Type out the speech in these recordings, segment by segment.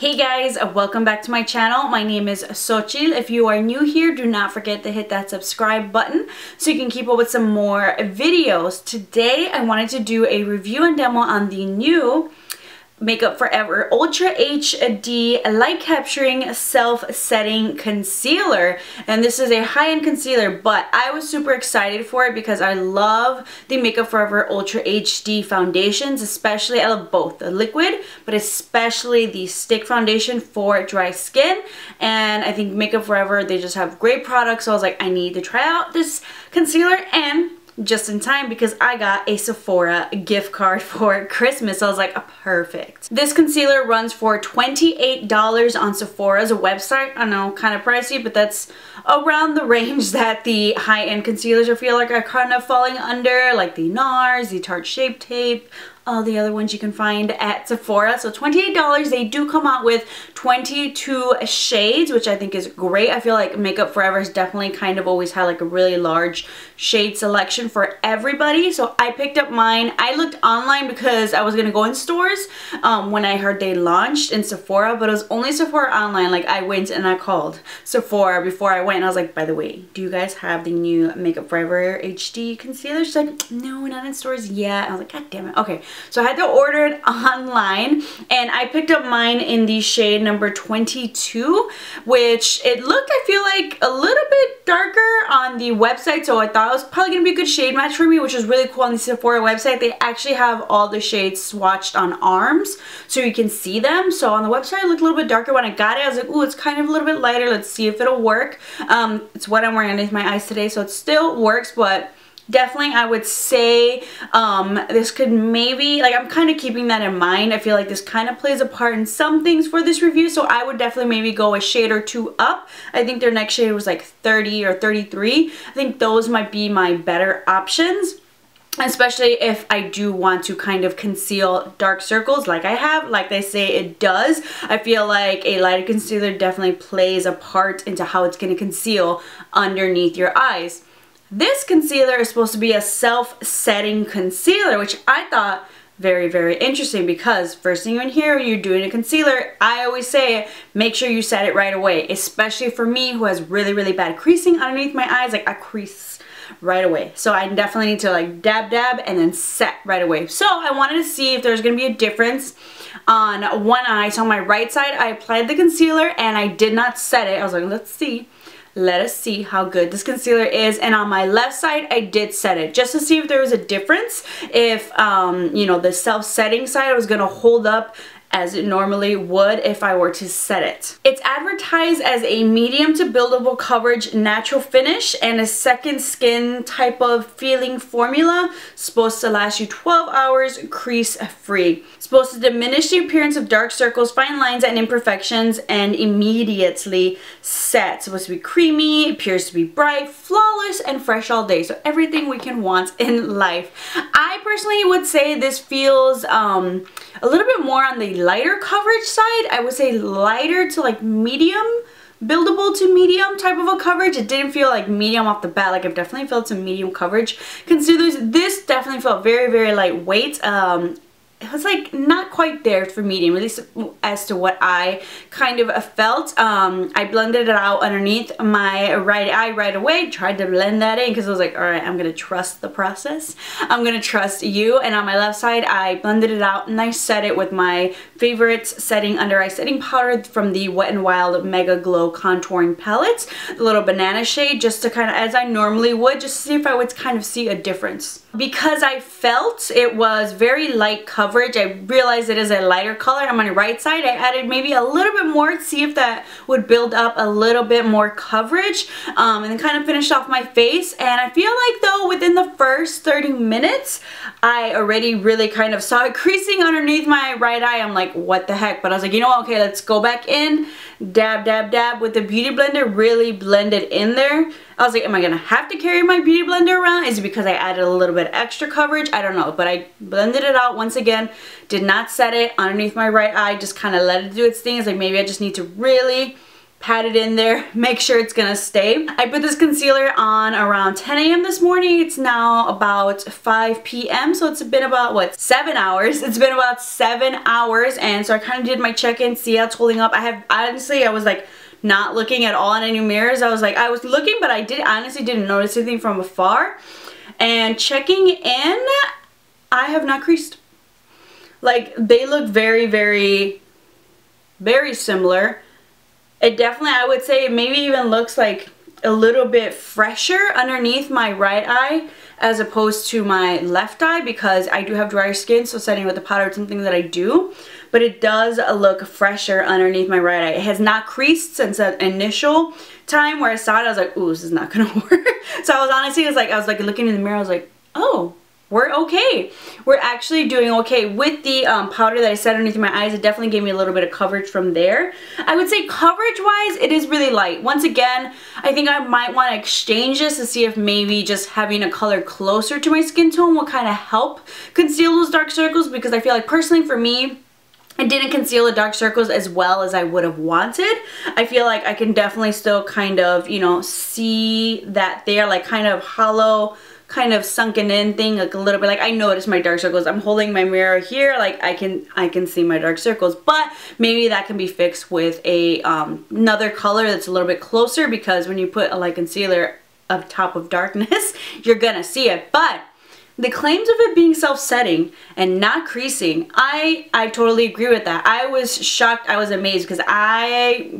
Hey guys, welcome back to my channel. My name is Xochitl. If you are new here, do not forget to hit that subscribe button so you can keep up with some more videos. Today, I wanted to do a review and demo on the new Makeup Forever Ultra HD Light Capturing Self-Setting Concealer. And this is a high-end concealer, but I was super excited for it because I love the Makeup Forever Ultra HD foundations, especially I love both the liquid, but especially the stick foundation for dry skin. And I think Makeup Forever, they just have great products, so I was like, I need to try out this concealer, and just in time because I got a Sephora gift card for Christmas. So I was like, perfect. This concealer runs for $28 on Sephora's website. I know, kind of pricey, but that's around the range that the high-end concealers I feel like are kind of falling under, like the NARS, the Tarte Shape Tape, all the other ones you can find at Sephora. So $28. They do come out with 22 shades, which I think is great. I feel like Makeup Forever has definitely kind of always had like a really large shade selection for everybody. So I picked up mine. I looked online because I was gonna go in stores when I heard they launched in Sephora, but it was only Sephora online. Like I went and I called Sephora before I went and I was like, by the way, do you guys have the new Makeup Forever HD concealer? She's like, no, not in stores yet. I was like, god damn it. Okay. So I had to order it online, and I picked up mine in the shade number 22, which it looked, I feel like, a little bit darker on the website, so I thought it was probably going to be a good shade match for me, which is really cool. On the Sephora website, they actually have all the shades swatched on arms, so you can see them. So on the website, it looked a little bit darker. When I got it, I was like, ooh, it's kind of a little bit lighter. Let's see if it'll work. It's what I'm wearing underneath my eyes today, so it still works, but definitely I would say this could maybe, like, I'm kind of keeping that in mind. I feel like this kind of plays a part in some things for this review, so I would definitely maybe go a shade or two up. I think their next shade was like 30 or 33. I think those might be my better options, especially if I do want to kind of conceal dark circles like I have. Like they say it does. I feel like a lighter concealer definitely plays a part into how it's going to conceal underneath your eyes. This concealer is supposed to be a self-setting concealer, which I thought very, very interesting because first thing in here, you're doing a concealer, I always say make sure you set it right away, especially for me who has really, really bad creasing underneath my eyes. Like I crease right away. So I definitely need to like dab and then set right away. So I wanted to see if there's going to be a difference on one eye. So on my right side, I applied the concealer and I did not set it. I was like, let's see. Let us see how good this concealer is. And on my left side, I did set it just to see if there was a difference. If, you know, the self-setting side was going to hold up as it normally would if I were to set it. It's advertised as a medium to buildable coverage natural finish and a second skin type of feeling formula. Supposed to last you 12 hours crease free. Supposed to diminish the appearance of dark circles, fine lines, and imperfections and immediately set. Supposed to be creamy, appears to be bright, flawless, and fresh all day. So everything we can want in life. I personally would say this feels a little bit more on the lighter coverage side. I would say lighter to like medium, buildable to medium type of a coverage. It didn't feel like medium off the bat. Like I've definitely felt some medium coverage concealers. This definitely felt very, very lightweight. It was like not quite there for medium, at least as to what I kind of felt. I blended it out underneath my right eye right away, tried to blend that in because I was like, all right, I'm gonna trust the process. I'm gonna trust you. And on my left side, I blended it out and I set it with my favorite setting under eye setting powder from the Wet n Wild Mega Glow Contouring Palette, the little banana shade, just to kind of, as I normally would, just to see if I would kind of see a difference. Because I felt it was very light coverage, I realized it is a lighter color. On my right side, I added maybe a little bit more to see if that would build up a little bit more coverage, and then kind of finished off my face. And I feel like though within the first 30 minutes, I already really kind of saw it creasing underneath my right eye. I'm like, what the heck? But I was like, you know what? Okay, let's go back in, dab with the beauty blender, really blend it in there. I was like, am I gonna have to carry my beauty blender around? Is it because I added a little bit extra coverage? I don't know, but I blended it out once again, did not set it underneath my right eye, just kind of let it do its thing. It's like maybe I just need to really pat it in there, make sure it's gonna stay. I put this concealer on around 10 a.m. this morning. It's now about 5 p.m. so it's been about, what, 7 hours? It's been about 7 hours, and so I kind of did my check-in, see how it's holding up. Honestly, I was like not looking at all in any mirrors. I was looking, but I honestly didn't notice anything from afar. And checking in, I have not creased. Like, they look very, very, very similar. It definitely, I would say, it maybe even looks like a little bit fresher underneath my right eye as opposed to my left eye, because I do have drier skin, so setting with the powder is something that I do. But it does look fresher underneath my right eye. It has not creased since that initial time where I saw it. I was like, ooh, this is not gonna work. So I was honestly, I was like looking in the mirror, I was like, oh, we're okay. We're actually doing okay. With the powder that I set underneath my eyes, it definitely gave me a little bit of coverage from there. I would say coverage-wise, it is really light. Once again, I think I might want to exchange this to see if maybe just having a color closer to my skin tone will kind of help conceal those dark circles, because I feel like personally for me, it didn't conceal the dark circles as well as I would have wanted. I feel like I can definitely still kind of, you know, see that there, like kind of hollow, kind of sunken in thing, like a little bit. Like, I noticed my dark circles. I'm holding my mirror here, like I can see my dark circles, but maybe that can be fixed with a another color that's a little bit closer, because when you put a light concealer up top of darkness, you're gonna see it. But the claims of it being self-setting and not creasing, I totally agree with that. I was shocked, I was amazed, because I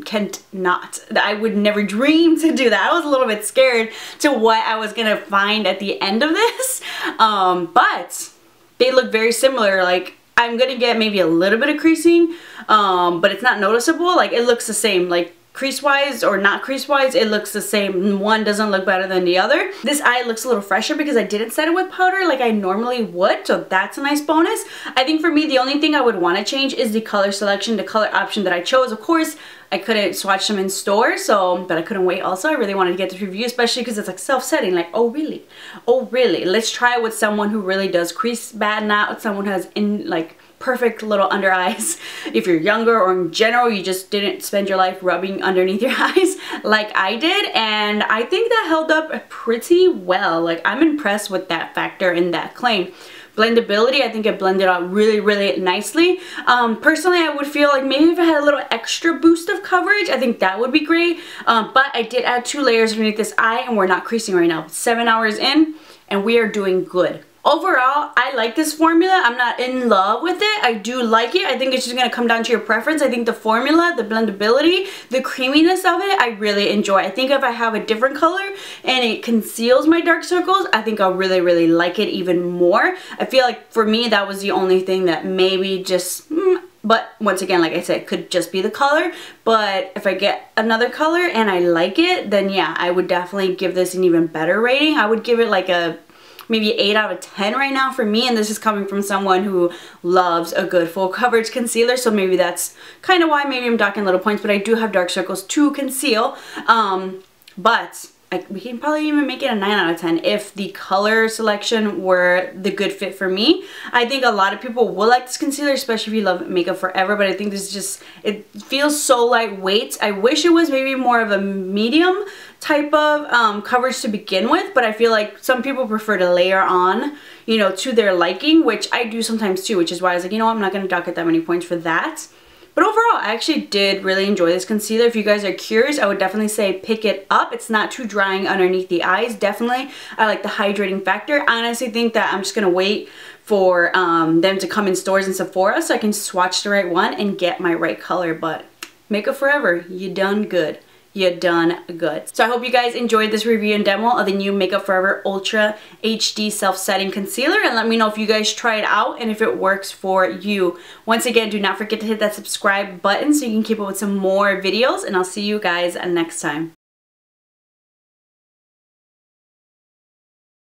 would never dream to do that. I was a little bit scared to what I was gonna find at the end of this, but they look very similar. Like, I'm gonna get maybe a little bit of creasing, but it's not noticeable. Like, it looks the same. Like, crease-wise or not crease-wise, it looks the same. One doesn't look better than the other. This eye looks a little fresher because I didn't set it with powder like I normally would, so that's a nice bonus. I think for me, the only thing I would want to change is the color selection, the color option that I chose. Of course, I couldn't swatch them in store, but I couldn't wait also. I really wanted to get this review, especially because it's like self-setting. Like, oh really? Oh really? Let's try it with someone who really does crease bad, not with someone who has perfect little under eyes. If you're younger, or in general you just didn't spend your life rubbing underneath your eyes like I did, and I think that held up pretty well. Like, I'm impressed with that factor in that claim. Blendability, I think it blended out really, really nicely. Personally, I would feel like maybe if I had a little extra boost of coverage, I think that would be great. But I did add 2 layers underneath this eye, and we're not creasing right now. 7 hours in, and we are doing good. Overall, I like this formula. I'm not in love with it. I do like it. I think it's just going to come down to your preference. I think the formula, the blendability, the creaminess of it, I really enjoy. I think if I have a different color and it conceals my dark circles, I think I'll really, really like it even more. I feel like for me, that was the only thing that maybe just... But once again, like I said, it could just be the color. But if I get another color and I like it, then yeah, I would definitely give this an even better rating. I would give it like a... maybe 8 out of 10 right now for me, and this is coming from someone who loves a good full coverage concealer, so maybe that's kind of why maybe I'm docking little points, but I do have dark circles to conceal. But we can probably even make it a 9 out of 10 if the color selection were the good fit for me. I think a lot of people will like this concealer, especially if you love makeup forever, but I think this is just, it feels so lightweight. I wish it was maybe more of a medium type of coverage to begin with, but I feel like some people prefer to layer on, you know, to their liking, which I do sometimes too, which is why I was like, you know what, I'm not going to dock it that many points for that. But overall, I actually did really enjoy this concealer. If you guys are curious, I would definitely say pick it up. It's not too drying underneath the eyes. Definitely, I like the hydrating factor. I honestly think that I'm just going to wait for them to come in stores in Sephora so I can swatch the right one and get my right color. But makeup forever, you done good. You done good. So I hope you guys enjoyed this review and demo of the new Makeup Forever Ultra HD Self-Setting Concealer, and let me know if you guys try it out and if it works for you. Once again, do not forget to hit that subscribe button so you can keep up with some more videos, and I'll see you guys next time.